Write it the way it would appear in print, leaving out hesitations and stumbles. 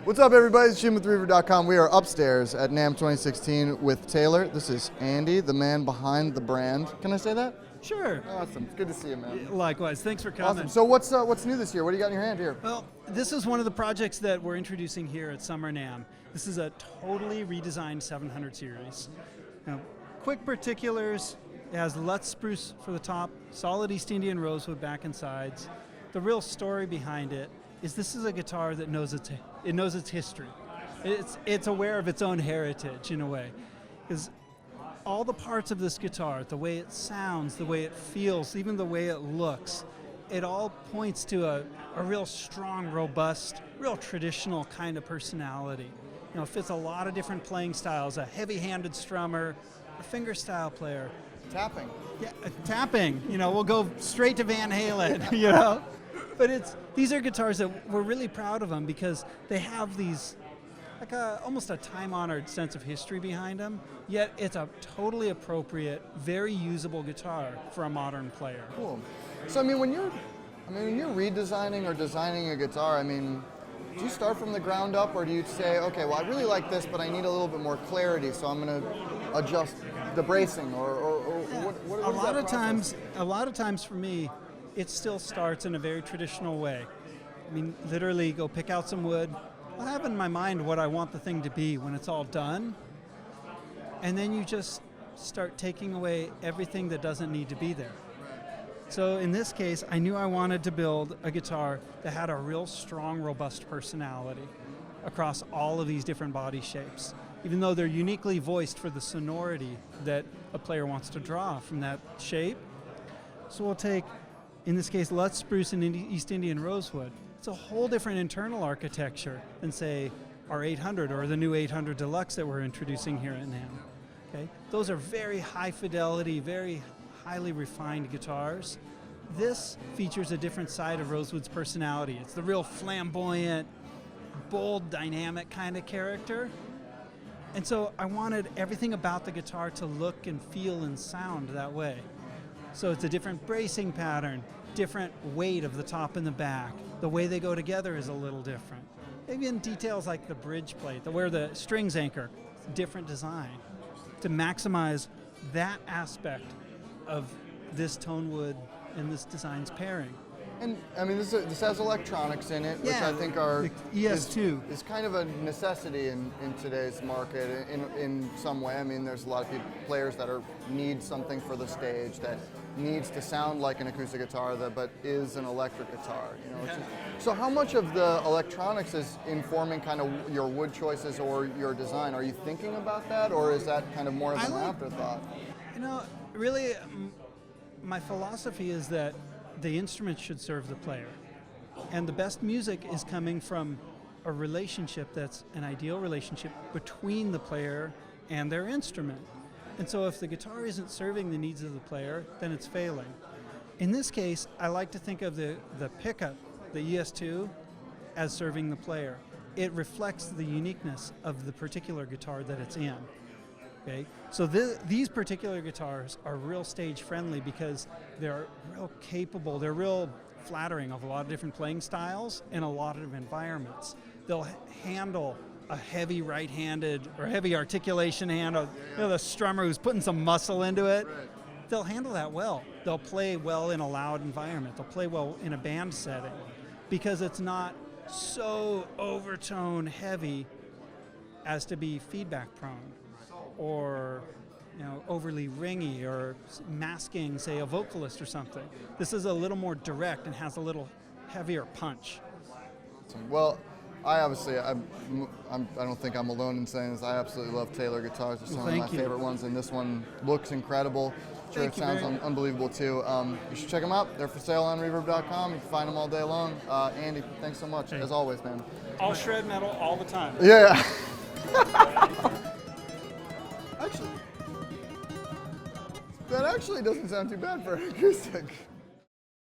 What's up, everybody? It's Jim with Reverb.com. We are upstairs at NAMM 2016 with Taylor. This is Andy, the man behind the brand. Can I say that? Sure. Awesome. It's good to see you, man. Likewise. Thanks for coming. Awesome. So what's new this year? What do you got in your hand here? Well, this is one of the projects that we're introducing here at Summer NAMM. This is a totally redesigned 700 series. Now, quick particulars, it has Lutz spruce for the top, solid East Indian rosewood back and sides. The real story behind it is this is a guitar that knows its history. It's aware of its own heritage in a way. Because all the parts of this guitar, the way it sounds, the way it feels, even the way it looks, it all points to a real strong, robust, real traditional kind of personality. You know, it fits a lot of different playing styles, a heavy-handed strummer, a fingerstyle player. Tapping. Yeah, tapping. You know, we'll go straight to Van Halen, you know? But these are guitars that we're really proud of them because they have these, like almost a time-honored sense of history behind them, yet it's a totally appropriate, very usable guitar for a modern player. Cool. So when you're redesigning or designing a guitar, do you start from the ground up, or do you say, okay, well, I really like this, but I need a little bit more clarity, so I'm going to adjust the bracing, or what a lot of times, for me, it still starts in a very traditional way. Literally go pick out some wood. I'll have in my mind what I want the thing to be when it's all done, and then you just start taking away everything that doesn't need to be there. So in this case, I knew I wanted to build a guitar that had a real strong, robust personality across all of these different body shapes, even though they're uniquely voiced for the sonority that a player wants to draw from that shape. So we'll take, in this case, Lutz spruce and East Indian rosewood. It's a whole different internal architecture than, say, our 800 or the new 800 Deluxe that we're introducing here at NAMM. Okay? Those are very high fidelity, very highly refined guitars. This features a different side of rosewood's personality. It's the real flamboyant, bold, dynamic kind of character. And so I wanted everything about the guitar to look and feel and sound that way. So it's a different bracing pattern, different weight of the top and the back. The way they go together is a little different. Maybe in details like the bridge plate, where the strings anchor, different design to maximize that aspect of this tone wood and this design's pairing. And this has electronics in it, which I think is kind of a necessity in today's market in some way. There's a lot of players that need something for the stage that needs to sound like an acoustic guitar but is an electric guitar. So how much of the electronics is informing kind of your wood choices or your design? Are you thinking about that, or is that kind of more of an afterthought? Really, my philosophy is that the instrument should serve the player. And the best music is coming from a relationship that's an ideal relationship between the player and their instrument. And so if the guitar isn't serving the needs of the player, then it's failing. In this case, I like to think of the pickup, the ES2, as serving the player. It reflects the uniqueness of the particular guitar that it's in. Okay? So these particular guitars are real stage friendly because they're real capable, they're real flattering of a lot of different playing styles in a lot of environments. They'll handle a heavy right-handed or heavy articulation hand, the strummer who's putting some muscle into it. Right. They'll handle that well. They'll play well in a loud environment. They'll play well in a band setting because it's not so overtone heavy as to be feedback prone, or overly ringy, or masking, say, a vocalist or something. This is a little more direct and has a little heavier punch. Well, I don't think I'm alone in saying this. I absolutely love Taylor guitars. They're some of my favorite ones, and this one looks incredible. Sure, it sounds unbelievable too. You should check them out. They're for sale on Reverb.com. You can find them all day long. Andy, thanks so much, as always, man. I'll shred metal all the time. Yeah. That actually doesn't sound too bad for an acoustic.